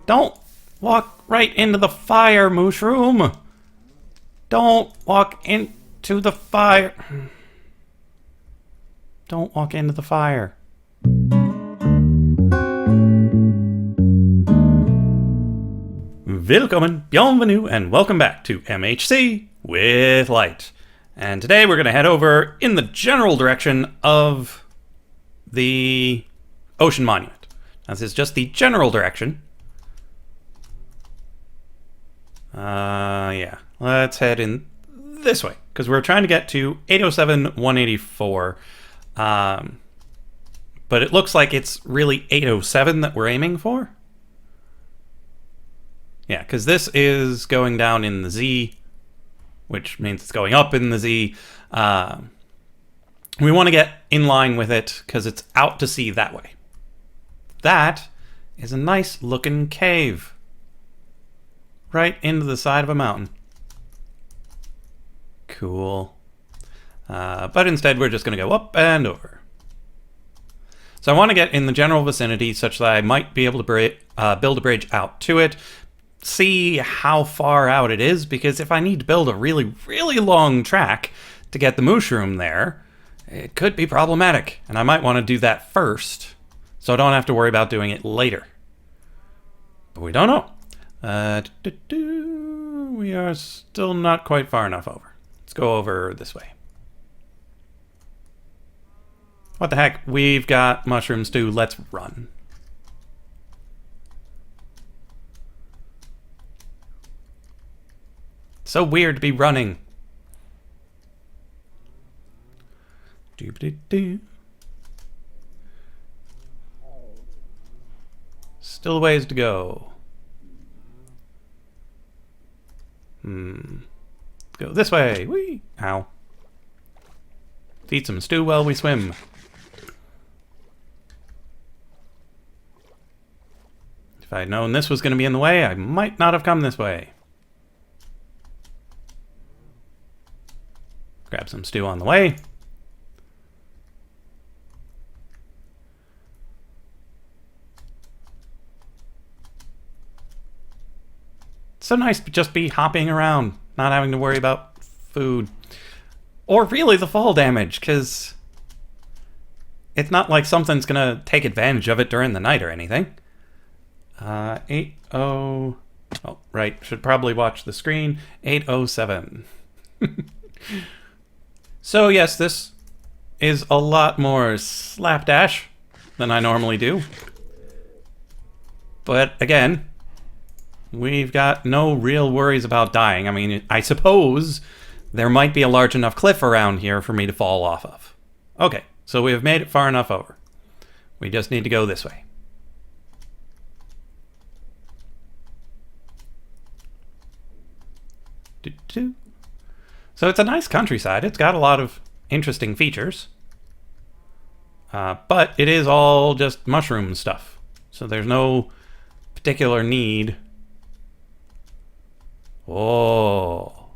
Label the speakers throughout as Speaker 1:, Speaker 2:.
Speaker 1: Don't walk right into the fire, mushroom. Don't walk into the fire. Don't walk into the fire. Willkommen, bienvenue, and welcome back to MHC with Light. And today we're going to head over in the general direction of the Ocean Monument. Now, this is just the general direction. Yeah. Let's head in this way, because we're trying to get to 807, 184. But it looks like it's really 807 that we're aiming for. Yeah, because this is going down in the Z, which means it's going up in the Z. We want to get in line with it because it's out to sea that way. That is a nice looking cave. Right into the side of a mountain. Cool. But instead we're just going to go up and over. So I want to get in the general vicinity such that I might be able to build a bridge out to it. See how far out it is, because if I need to build a really, really long track to get the mushroom there, it could be problematic. And I might want to do that first, so I don't have to worry about doing it later. But we don't know. We are still not quite far enough over. Let's go over this way. What the heck? We've got mushrooms too. Let's run. So weird to be running. Doo-ba-doo-doo. Still a ways to go. Let's go this way. Whee! Ow. Let's eat some stew while we swim. If I'd known this was going to be in the way, I might not have come this way. Grab some stew on the way. It's so nice to just be hopping around, not having to worry about food. Or really the fall damage, because it's not like something's going to take advantage of it during the night or anything. 80... Oh, right. Should probably watch the screen. 807. So yes, this is a lot more slapdash than I normally do. But again, we've got no real worries about dying. I mean, I suppose there might be a large enough cliff around here for me to fall off of. Okay, so we have made it far enough over. We just need to go this way. Doo-doo. So it's a nice countryside. It's got a lot of interesting features. But it is all just mushroom stuff. So there's no particular need. Oh.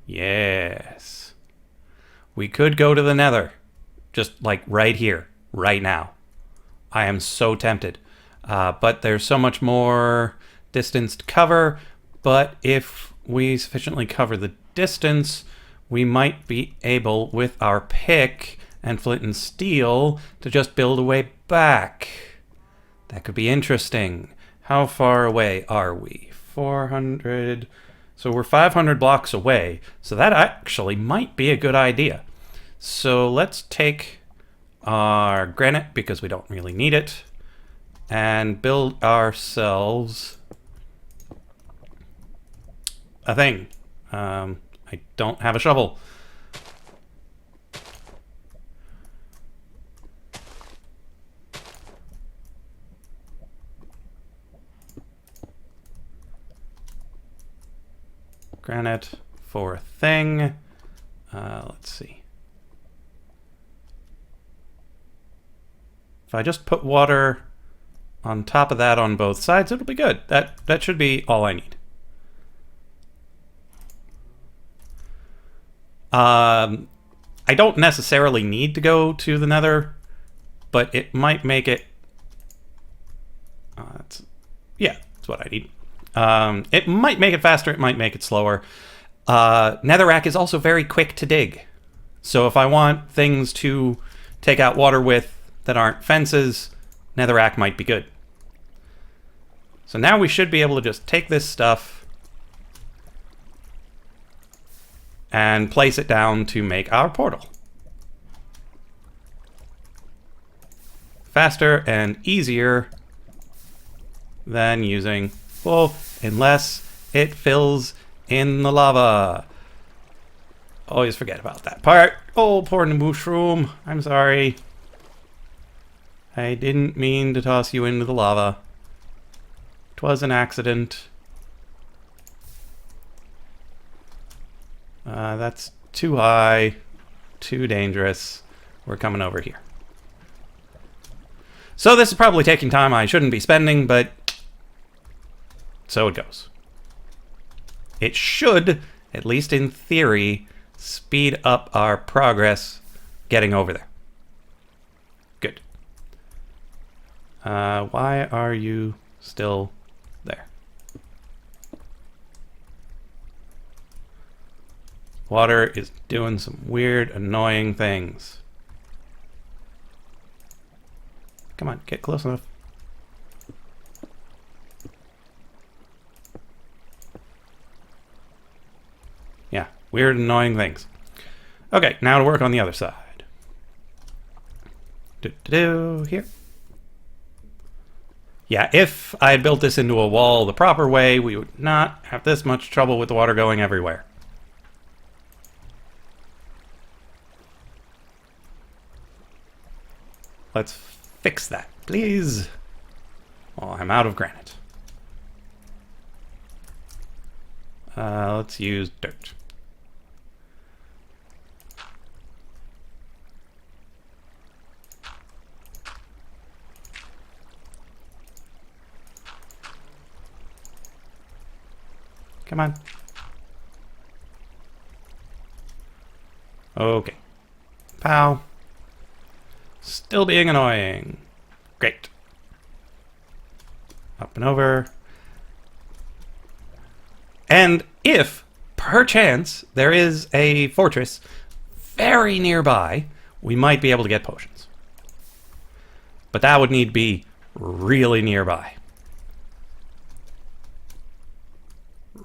Speaker 1: Yes. We could go to the Nether. Just like right here. Right now. I am so tempted. But there's so much more distance to cover. But if we sufficiently cover the distance, we might be able, with our pick and flint and steel, to just build a way back. That could be interesting. How far away are we? 400. So we're 500 blocks away. So that actually might be a good idea. So let's take our granite, because we don't really need it, and build ourselves a thing. I don't have a shovel. Granite for a thing. Let's see. If I just put water on top of that on both sides, it'll be good. That should be all I need. I don't necessarily need to go to the Nether, but it might make it... Yeah, that's what I need. It might make it faster, it might make it slower. Netherrack is also very quick to dig. So if I want things to take out water with that aren't fences, Netherrack might be good. So now we should be able to just take this stuff and place it down to make our portal. Faster and easier than using full, unless it fills in the lava. Always forget about that part. Oh, poor mushroom. I'm sorry. I didn't mean to toss you into the lava. It was an accident. That's too high, too dangerous. We're coming over here. So this is probably taking time I shouldn't be spending, but so it goes. It should, at least in theory, speed up our progress getting over there. Good. Why are you still there? Water is doing some weird, annoying things. Come on, get close enough. Yeah, weird, annoying things. Okay, now to work on the other side. Here. Yeah, if I had built this into a wall the proper way, we would not have this much trouble with the water going everywhere. Let's fix that, please. Oh, I'm out of granite. Let's use dirt. Come on. Okay. Pow. Still being annoying. Great. Up and over. And if, perchance, there is a fortress very nearby, we might be able to get potions. But that would need to be really nearby.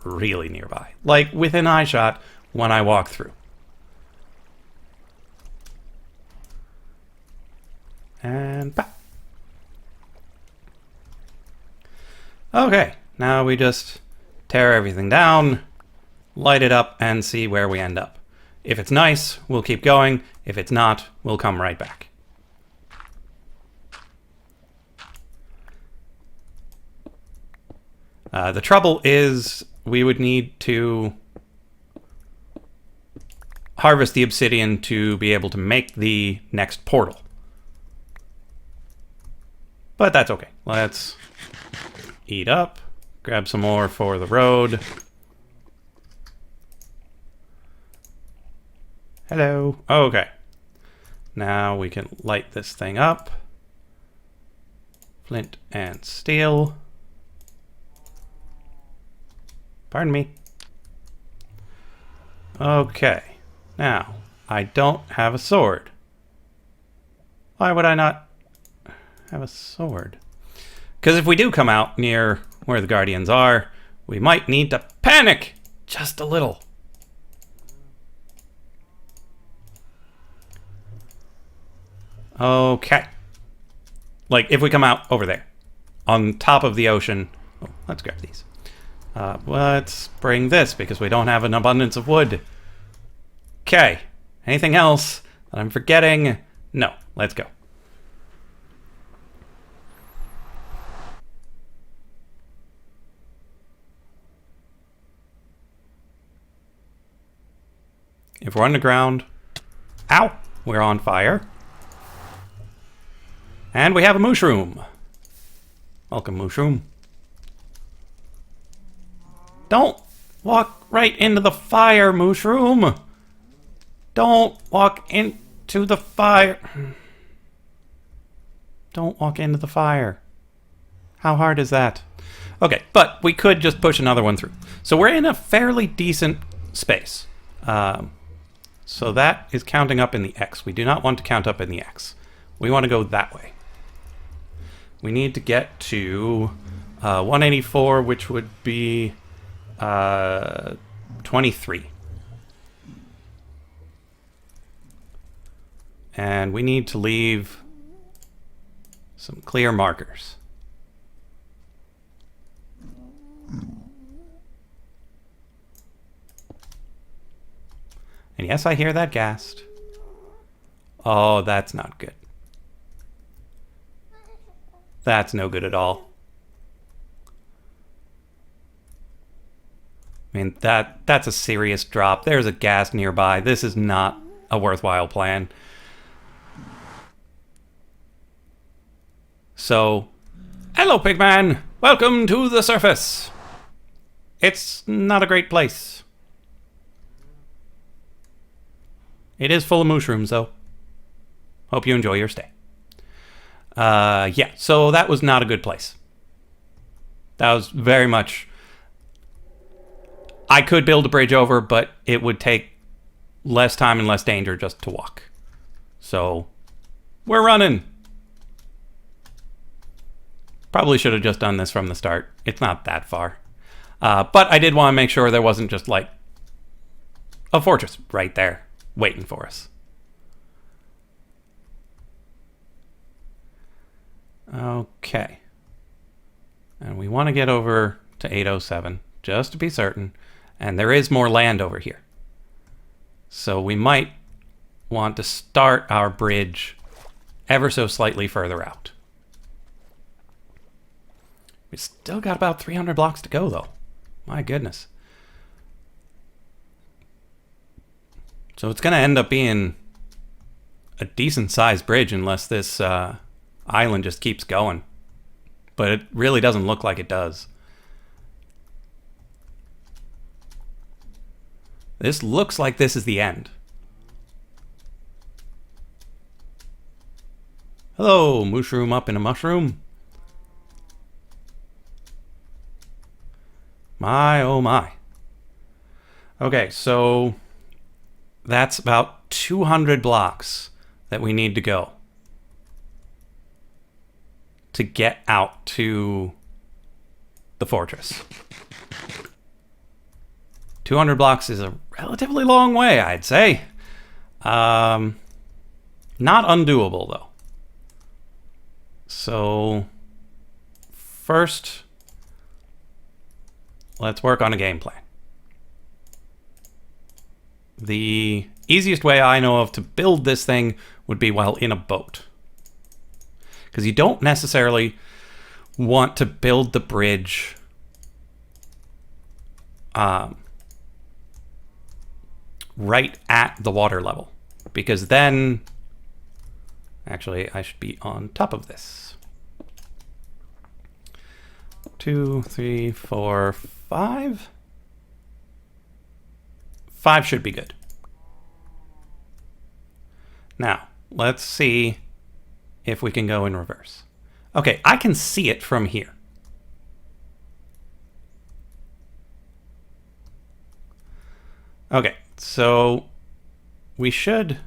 Speaker 1: Really nearby. Like within eyeshot when I walk through. And pop. Okay, now we just tear everything down, light it up, and see where we end up. If it's nice, we'll keep going. If it's not, we'll come right back. The trouble is we would need to harvest the obsidian to be able to make the next portal. But that's okay. Let's eat up, grab some more for the road. Hello. Okay. Now we can light this thing up. Flint and steel. Pardon me. Okay. Now, I don't have a sword. Why would I not have a sword? Because if we do come out near where the Guardians are, we might need to panic just a little. Okay. Like, if we come out over there, on top of the ocean. Oh, let's grab these. Let's bring this, because we don't have an abundance of wood. Okay. Anything else that I'm forgetting? No. Let's go. If we're underground... Ow! We're on fire. And we have a mushroom. Welcome, mushroom. Don't walk right into the fire, mushroom. Don't walk into the fire. Don't walk into the fire. How hard is that? Okay, but we could just push another one through. So we're in a fairly decent space. So that is counting up in the X. We do not want to count up in the X. We want to go that way. We need to get to 184, which would be 23. And we need to leave some clear markers. And yes, I hear that ghast. Oh, that's not good. That's no good at all. I mean, that's a serious drop. There's a ghast nearby. This is not a worthwhile plan. So, hello, Pigman! Welcome to the surface! It's not a great place. It is full of mushrooms, though. Hope you enjoy your stay. Yeah, so that was not a good place. That was very much... I could build a bridge over, but it would take less time and less danger just to walk. So, we're running. Probably should have just done this from the start. It's not that far. But I did want to make sure there wasn't just like a fortress right there waiting for us. Okay. And we want to get over to 807 just to be certain. And there is more land over here. So we might want to start our bridge ever so slightly further out. We still got about 300 blocks to go, though. My goodness. So it's going to end up being a decent-sized bridge unless this island just keeps going. But it really doesn't look like it does. This looks like this is the end. Hello, mushroom up in a mushroom. My, oh my. Okay, so that's about 200 blocks that we need to go to get out to the fortress. 200 blocks is a relatively long way, I'd say. Not undoable, though. So, first, let's work on a game plan. The easiest way I know of to build this thing would be while in a boat. Because you don't necessarily want to build the bridge right at the water level. Because then... Actually, I should be on top of this. 2, 3, 4, 5. 5 should be good. Now, let's see if we can go in reverse. Okay, I can see it from here. Okay, so we should,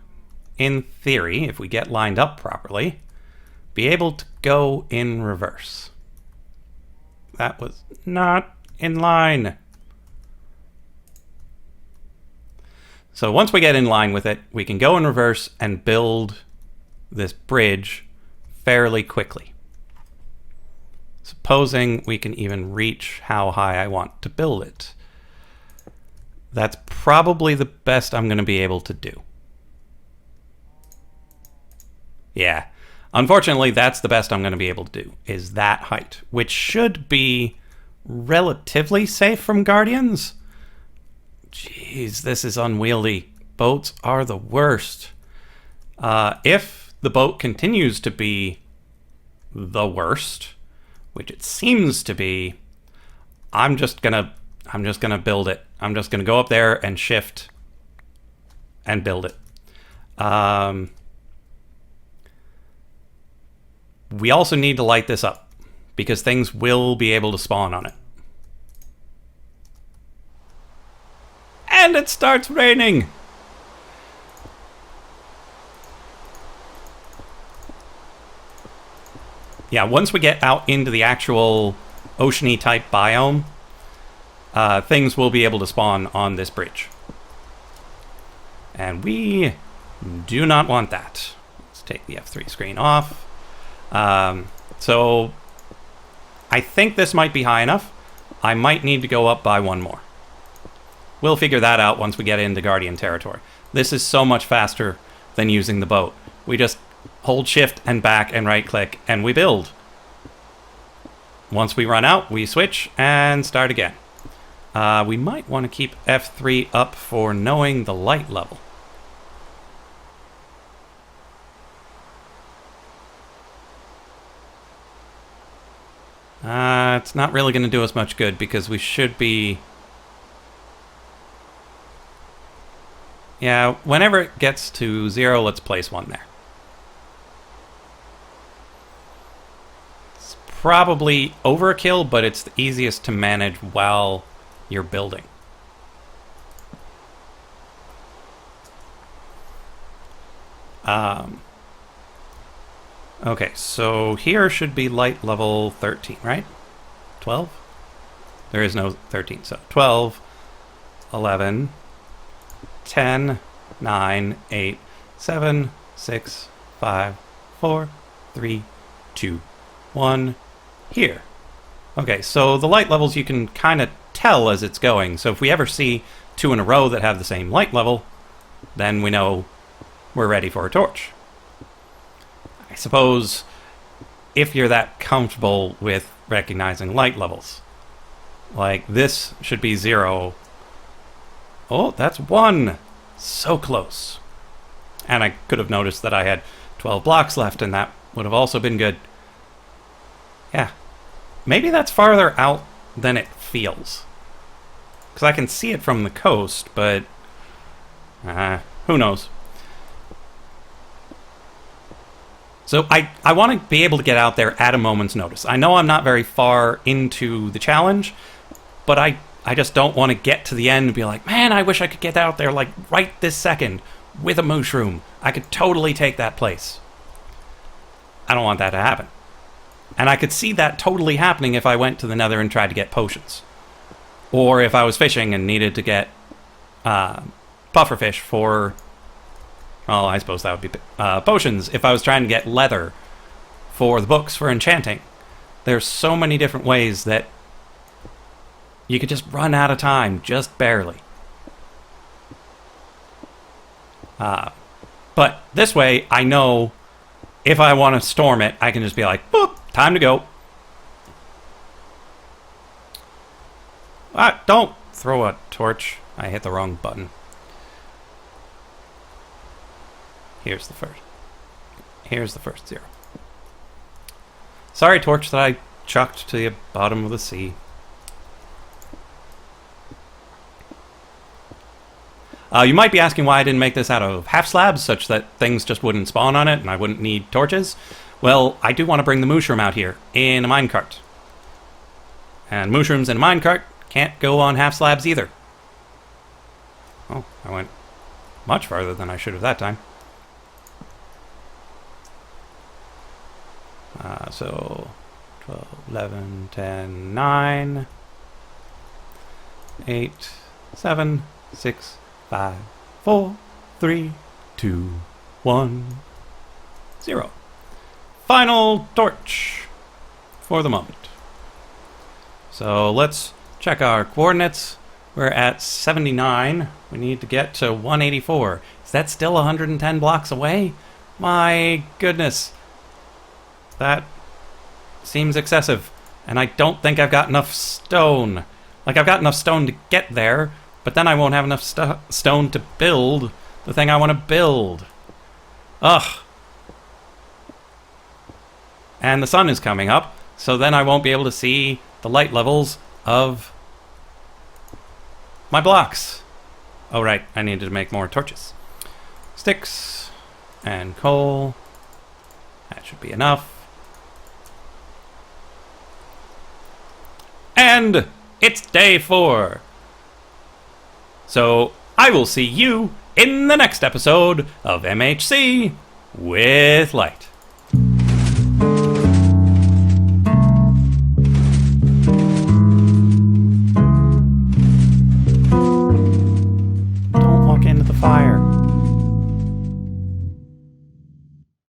Speaker 1: in theory, if we get lined up properly, be able to go in reverse. That was not in line. So once we get in line with it, we can go in reverse and build this bridge fairly quickly. Supposing we can even reach how high I want to build it. That's probably the best I'm going to be able to do. Yeah. Unfortunately, that's the best I'm going to be able to do, is that height, which should be relatively safe from guardians. Jeez, this is unwieldy. Boats are the worst. If the boat continues to be the worst, which it seems to be, I'm just gonna build it. I'm just gonna go up there and shift and build it. We also need to light this up because things will be able to spawn on it. And it starts raining! Yeah, once we get out into the actual oceany type biome, things will be able to spawn on this bridge. And we do not want that. Let's take the F3 screen off. So I think this might be high enough. I might need to go up by one more. We'll figure that out once we get into Guardian territory. This is so much faster than using the boat. We just hold shift and back and right click and we build. Once we run out, we switch and start again. We might want to keep F3 up for knowing the light level. It's not really going to do us much good because we should be... Yeah, whenever it gets to 0, let's place 1 there. It's probably overkill, but it's the easiest to manage while you're building. Okay, so here should be light level 13, right? 12? There is no 13, so 12, 11, 10, 9, 8, 7, 6, 5, 4, 3, 2, 1, here. Okay, so the light levels you can kind of tell as it's going, so if we ever see 2 in a row that have the same light level, then we know we're ready for a torch. I suppose if you're that comfortable with recognizing light levels, like this should be 0. Oh, that's 1. So close. And I could have noticed that I had 12 blocks left, and that would have also been good. Yeah. Maybe that's farther out than it feels. Because I can see it from the coast, but... who knows? So I want to be able to get out there at a moment's notice. I know I'm not very far into the challenge, but I just don't want to get to the end and be like, man, I wish I could get out there like right this second with a mushroom. I could totally take that place. I don't want that to happen. And I could see that totally happening if I went to the Nether and tried to get potions. Or if I was fishing and needed to get pufferfish for... Well, I suppose that would be potions. If I was trying to get leather for the books for enchanting. There's so many different ways that you could just run out of time, just barely. But this way, I know if I want to storm it, I can just be like, boop, time to go. Don't throw a torch. I hit the wrong button. Here's the first. Here's the first 0. Sorry, torch that I chucked to the bottom of the sea. You might be asking why I didn't make this out of half slabs, such that things just wouldn't spawn on it and I wouldn't need torches. Well, I do want to bring the mushroom out here in a minecart. And mushrooms in a minecart can't go on half slabs either. Oh, I went much farther than I should have that time. So 12, 11, 10, 9, 8, 7, 6, 5, 4, 3, 2, 1, 0. Final torch for the moment. So let's check our coordinates. We're at 79. We need to get to 184. Is that still 110 blocks away? My goodness. That seems excessive. And I don't think I've got enough stone. Like, I've got enough stone to get there, but then I won't have enough stone to build the thing I want to build. Ugh. And the sun is coming up, so then I won't be able to see the light levels of my blocks. Oh, right. I needed to make more torches. Sticks and coal. That should be enough. And it's day 4. So I will see you in the next episode of MHC with Light.